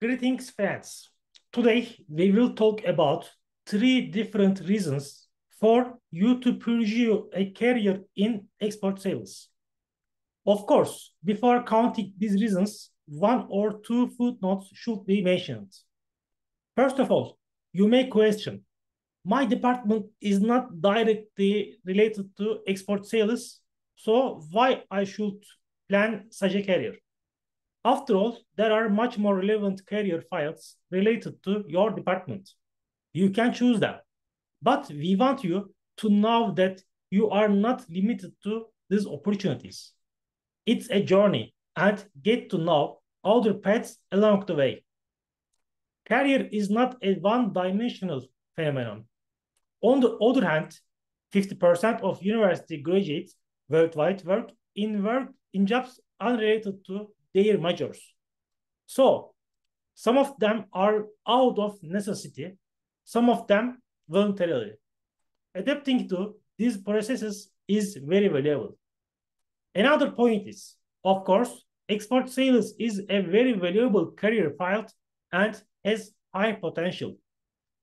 Greetings, friends. Today, we will talk about three different reasons for you to pursue a career in export sales. Of course, before counting these reasons, one or two footnotes should be mentioned. First of all, you may question, my department is not directly related to export sales, so why I should plan such a career? After all, there are much more relevant career fields related to your department. You can choose them. But we want you to know that you are not limited to these opportunities. It's a journey and get to know other paths along the way. Career is not a one-dimensional phenomenon. On the other hand, 50% of university graduates worldwide work in jobs unrelated to their majors. So some of them are out of necessity, some of them voluntarily. Adapting to these processes is very valuable. Another point is, of course, export sales is a very valuable career field and has high potential,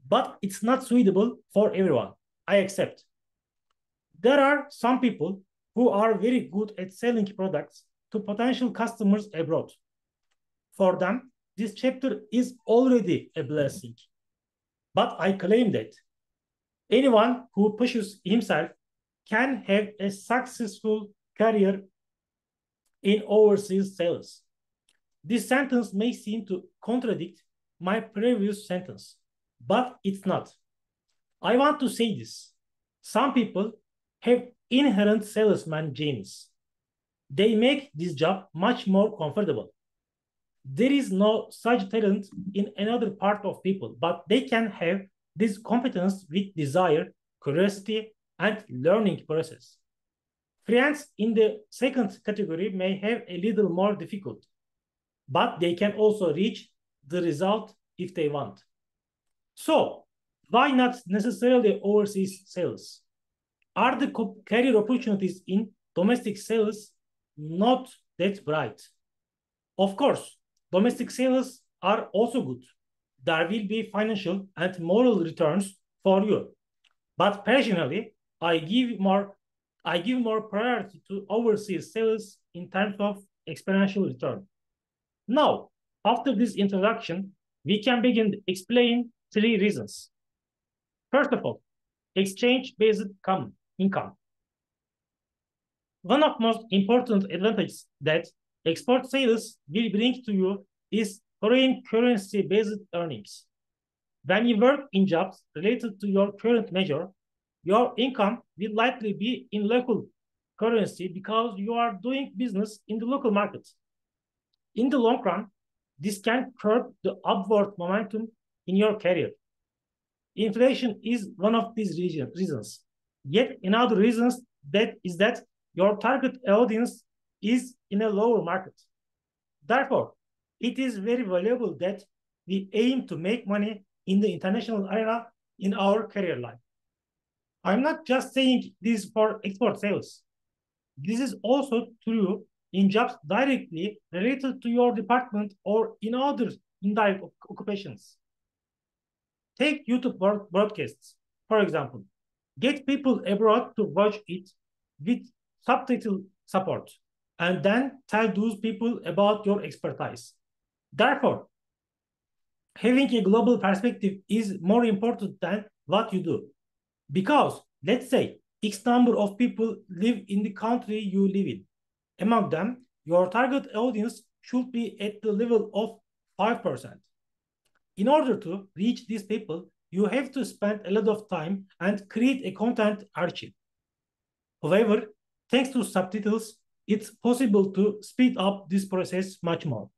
but it's not suitable for everyone. I accept. There are some people who are very good at selling products to potential customers abroad. For them, this chapter is already a blessing. But I claim that anyone who pushes himself can have a successful career in overseas sales. This sentence may seem to contradict my previous sentence, but it's not. I want to say this. Some people have inherent salesman genes. They make this job much more comfortable. There is no such talent in another part of people, but they can have this competence with desire, curiosity, and learning process. Friends in the second category may have a little more difficult, but they can also reach the result if they want. So, why not necessarily overseas sales? Are the career opportunities in domestic sales not that bright? Of course, domestic sales are also good. There will be financial and moral returns for you. But personally, I give more priority to overseas sales in terms of exponential return. Now, after this introduction, we can begin to explain three reasons. First of all, exchange-based income. One of the most important advantages that export sales will bring to you is foreign currency-based earnings. When you work in jobs related to your current major, your income will likely be in local currency because you are doing business in the local market. In the long run, this can curb the upward momentum in your career. Inflation is one of these reasons. Yet another reason is that your target audience is in a lower market. Therefore, it is very valuable that we aim to make money in the international arena in our career life. I'm not just saying this for export sales. This is also true in jobs directly related to your department or in other indirect occupations. Take YouTube broadcasts, for example. Get people abroad to watch it with subtitle support, and then tell those people about your expertise. Therefore, having a global perspective is more important than what you do. Because, let's say, X number of people live in the country you live in. Among them, your target audience should be at the level of 5%. In order to reach these people, you have to spend a lot of time and create a content archive. However, thanks to subtitles, it's possible to speed up this process much more.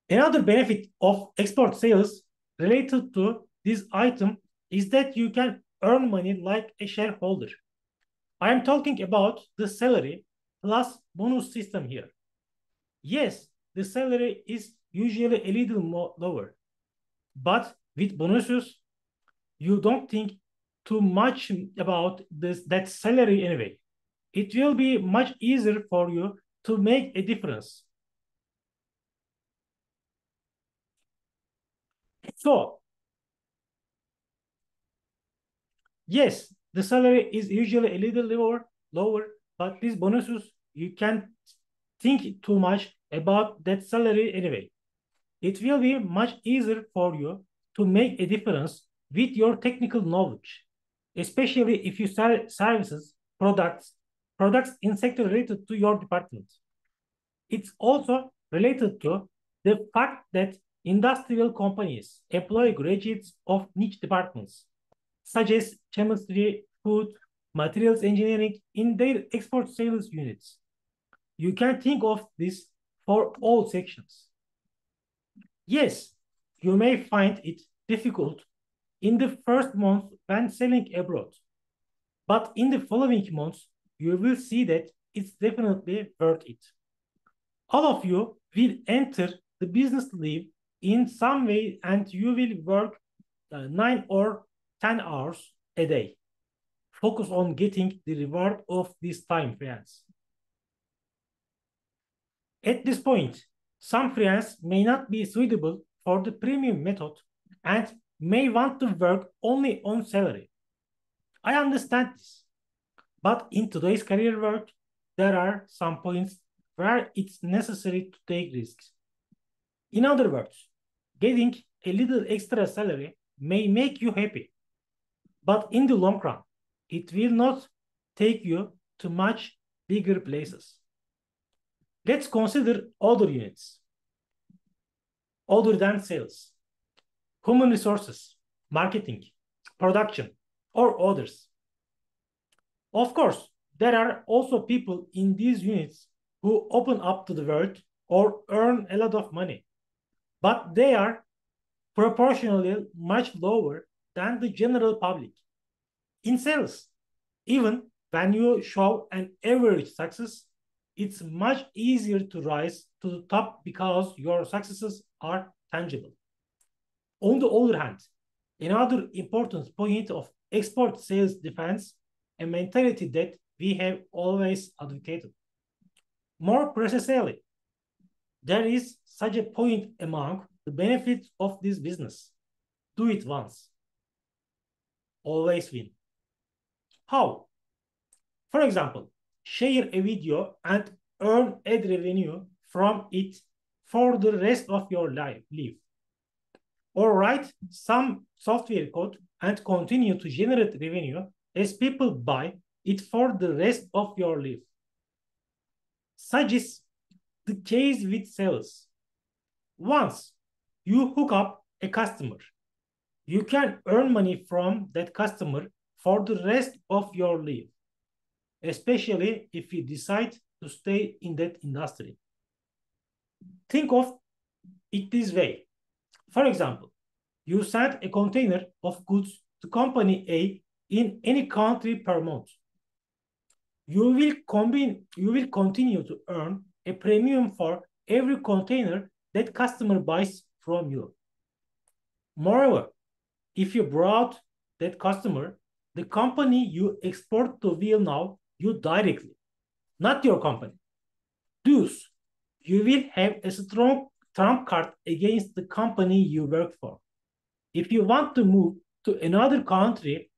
Another benefit of export sales related to this item is that you can earn money like a shareholder. I am talking about the salary plus bonus system here. Yes, the salary is usually a little more lower, but with bonuses, you don't think too much about that salary anyway. It will be much easier for you to make a difference. So, yes, the salary is usually a little lower, but these bonuses, you can't think too much about that salary anyway. It will be much easier for you to make a difference with your technical knowledge, especially if you sell services, products in sector related to your department. It's also related to the fact that industrial companies employ graduates of niche departments, such as chemistry, food, materials engineering in their export sales units. You can think of this for all sections. Yes, you may find it difficult in the first month when selling abroad, but in the following months, you will see that it's definitely worth it. All of you will enter the business life in some way and you will work 9 or 10 hours a day. Focus on getting the reward of this time, friends. At this point, some friends may not be suitable for the premium method and may want to work only on salary. I understand this, but in today's career world, there are some points where it's necessary to take risks. In other words, getting a little extra salary may make you happy, but in the long run, it will not take you to much bigger places. Let's consider other units other than sales, human resources, marketing, production, or others. Of course, there are also people in these units who open up to the world or earn a lot of money, but they are proportionally much lower than the general public. In sales, even when you show an average success, it's much easier to rise to the top because your successes are tangible. On the other hand, another important point of export sales defense, a mentality that we have always advocated. More precisely, there is such a point among the benefits of this business. Do it once. Always win. How? For example, share a video and earn ad revenue from it for the rest of your life. Or write some software code and continue to generate revenue as people buy it for the rest of your life. Such is the case with sales. Once you hook up a customer, you can earn money from that customer for the rest of your life, especially if you decide to stay in that industry. Think of it this way. For example, you send a container of goods to company A in any country per month. You will continue to earn a premium for every container that customer buys from you. Moreover, if you brought that customer, the company you export to will know you directly, not your company. Thus, you will have a strong trump card against the company you work for. If you want to move to another country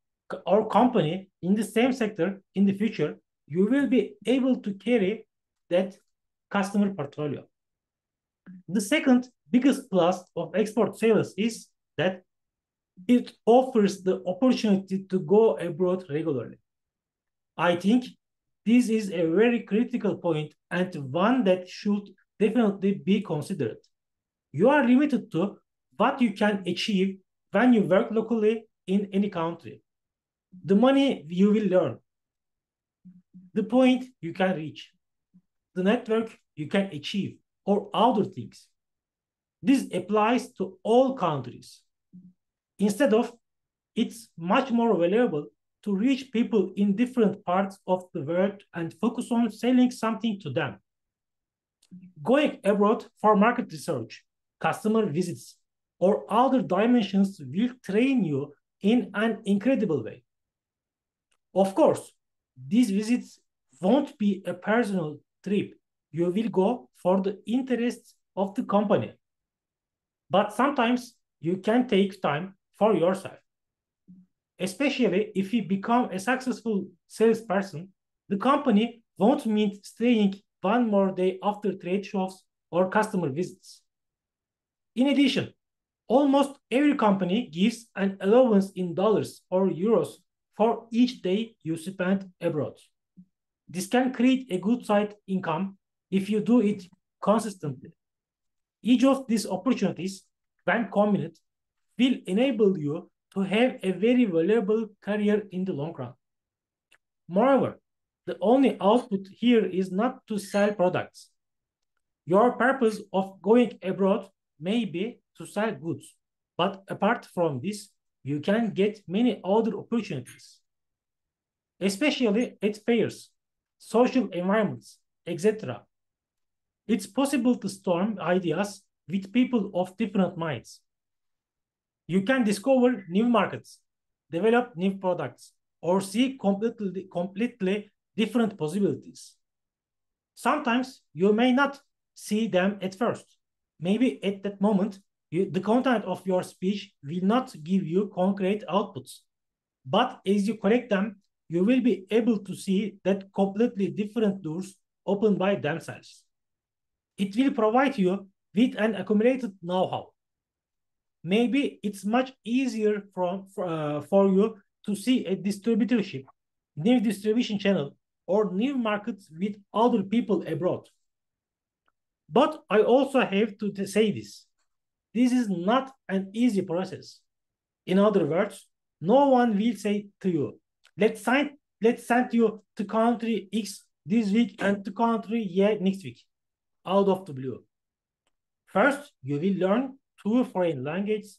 or company in the same sector in the future, you will be able to carry that customer portfolio. The second biggest plus of export sales is that it offers the opportunity to go abroad regularly. I think this is a very critical point and one that should definitely be considered. You are limited to what you can achieve when you work locally in any country. The money you will learn, the point you can reach, the network you can achieve, or other things. This applies to all countries. Instead of, it's much more valuable to reach people in different parts of the world and focus on selling something to them. Going abroad for market research, customer visits, or other dimensions will train you in an incredible way. Of course, these visits won't be a personal trip. You will go for the interests of the company. But sometimes you can take time for yourself. Especially if you become a successful salesperson, the company won't mean staying one more day after trade shows or customer visits. In addition, almost every company gives an allowance in dollars or euros for each day you spend abroad. This can create a good side income if you do it consistently. Each of these opportunities, when combined, will enable you to have a very valuable career in the long run. Moreover, the only output here is not to sell products. Your purpose of going abroad may be to sell goods, but apart from this, you can get many other opportunities, especially at fairs, social environments, etc. It's possible to storm ideas with people of different minds. You can discover new markets, develop new products, or see completely different possibilities. Sometimes you may not see them at first. Maybe at that moment, the content of your speech will not give you concrete outputs. But as you correct them, you will be able to see that completely different doors open by themselves. It will provide you with an accumulated know-how. Maybe it's much easier for you to see a distributorship, new distribution channel, or new markets with other people abroad. But I also have to say this. This is not an easy process. In other words, no one will say to you, let's send you to country X this week and to country Y next week, out of the blue. First, you will learn two foreign languages,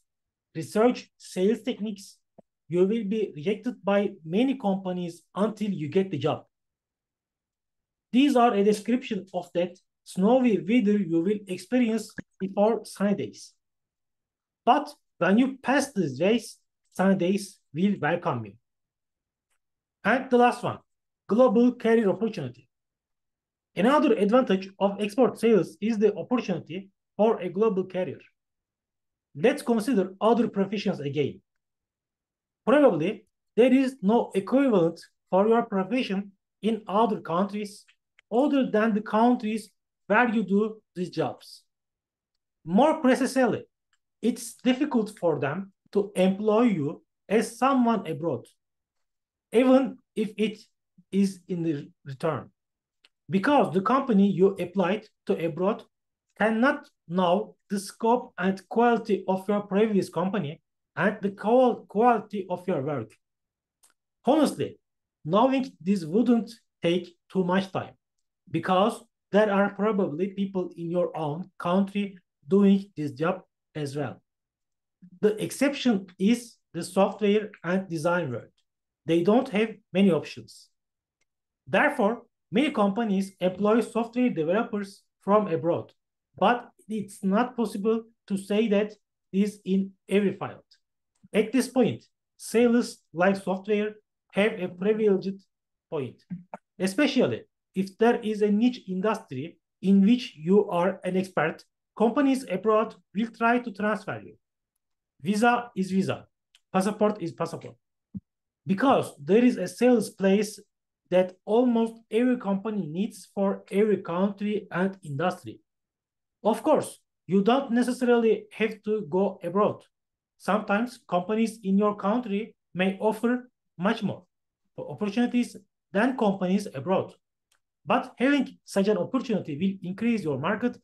research sales techniques. You will be rejected by many companies until you get the job. These are a description of that snowy weather you will experience before sunny days. But when you pass these days, sunny days will welcome you. And the last one, global career opportunity. Another advantage of export sales is the opportunity for a global career. Let's consider other professions again. Probably there is no equivalent for your profession in other countries other than the countries where you do these jobs. More precisely, it's difficult for them to employ you as someone abroad, even if it is in the return. Because the company you applied to abroad cannot know the scope and quality of your previous company and the quality of your work. Honestly, knowing this wouldn't take too much time because there are probably people in your own country doing this job as well. The exception is the software and design world. They don't have many options. Therefore, many companies employ software developers from abroad, but it's not possible to say that is in every field. At this point, sales like software have a privileged point, especially if there is a niche industry in which you are an expert. Companies abroad will try to transfer you. Visa is visa, passport is passport. Because there is a sales place that almost every company needs for every country and industry. Of course, you don't necessarily have to go abroad. Sometimes companies in your country may offer much more opportunities than companies abroad. But having such an opportunity will increase your market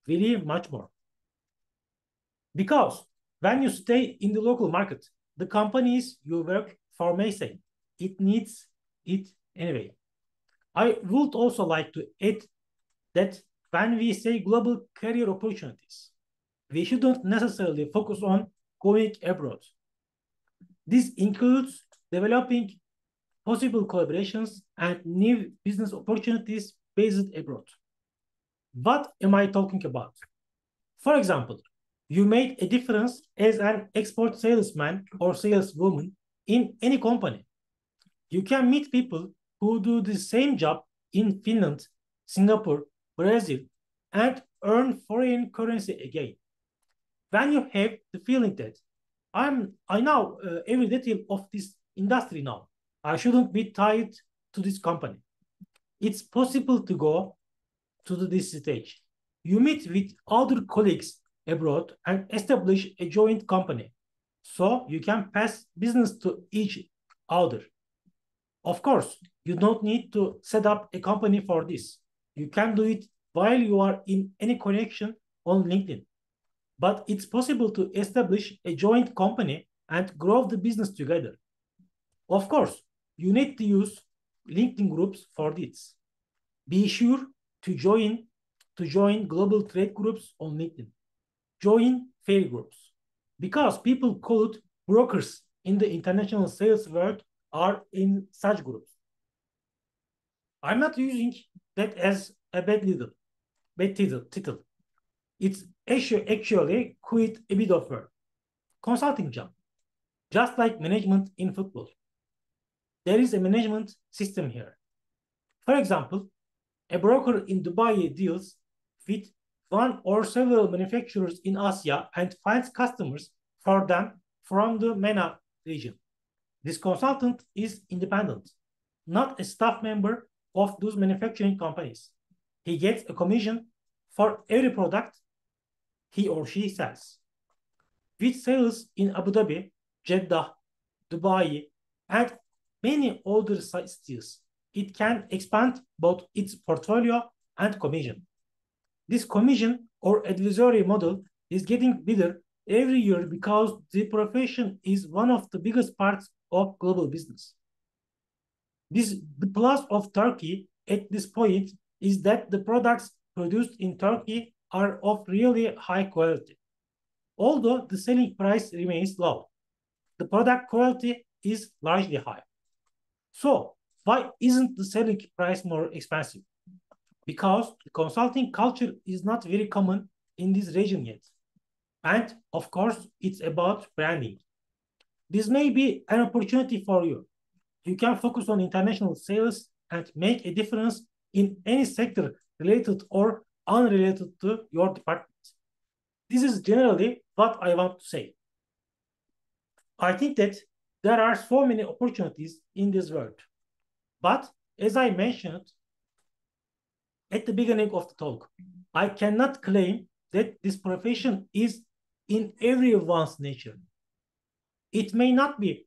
really much more. Because when you stay in the local market, the companies you work for may say, it needs it anyway. I would also like to add that when we say global career opportunities, we shouldn't necessarily focus on going abroad. This includes developing possible collaborations and new business opportunities based abroad. What am I talking about? For example, you made a difference as an export salesman or saleswoman in any company. You can meet people who do the same job in Finland, Singapore, Brazil, and earn foreign currency again. When you have the feeling that I know every detail of this industry now, I shouldn't be tied to this company. It's possible to go to this stage. You meet with other colleagues abroad and establish a joint company. So you can pass business to each other. Of course, you don't need to set up a company for this. You can do it while you are in any connection on LinkedIn. But it's possible to establish a joint company and grow the business together. Of course, you need to use LinkedIn groups for this. Be sure to join global trade groups on LinkedIn. Join fair groups because people called brokers in the international sales world are in such groups. I'm not using that as a bad title. It's actually quite a bit of work. Consulting job, just like management in football. There is a management system here. For example, a broker in Dubai deals with one or several manufacturers in Asia and finds customers for them from the MENA region. This consultant is independent, not a staff member of those manufacturing companies. He gets a commission for every product he or she sells. With sales in Abu Dhabi, Jeddah, Dubai, and many other cities, it can expand both its portfolio and commission. This commission or advisory model is getting bigger every year because the profession is one of the biggest parts of global business. The plus of Turkey at this point is that the products produced in Turkey are of really high quality. Although the selling price remains low, the product quality is largely high. So why isn't the selling price more expensive? Because the consulting culture is not very common in this region yet. And of course, it's about branding. This may be an opportunity for you. You can focus on international sales and make a difference in any sector related or unrelated to your department. This is generally what I want to say. I think that there are so many opportunities in this world. But as I mentioned at the beginning of the talk, I cannot claim that this profession is in everyone's nature. It may not be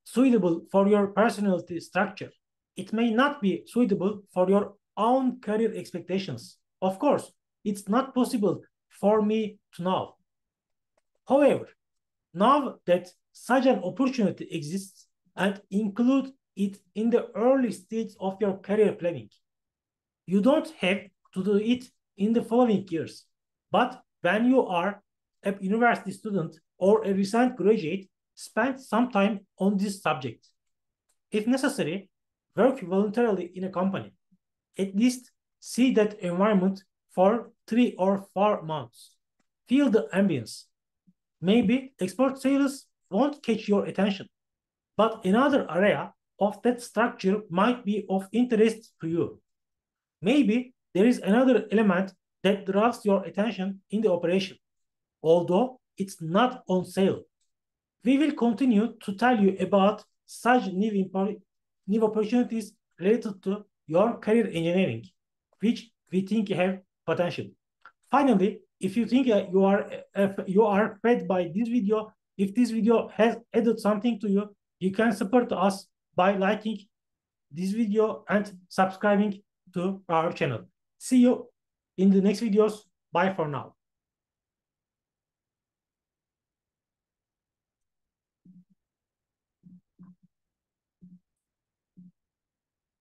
suitable for your personality structure. It may not be suitable for your own career expectations. Of course, it's not possible for me to know. However, now that such an opportunity exists and include it in the early stage of your career planning. You don't have to do it in the following years, but when you are a university student or a recent graduate, spend some time on this subject. If necessary, work voluntarily in a company. At least see that environment for 3 or 4 months. Feel the ambience. Maybe export sales won't catch your attention, but another area of that structure might be of interest to you. Maybe there is another element that draws your attention in the operation, although it's not on sale. We will continue to tell you about such new opportunities related to your career engineering, which we think have potential. Finally, if you think you are fed by this video, if this video has added something to you, you can support us by liking this video and subscribing to our channel. See you in the next videos. Bye for now.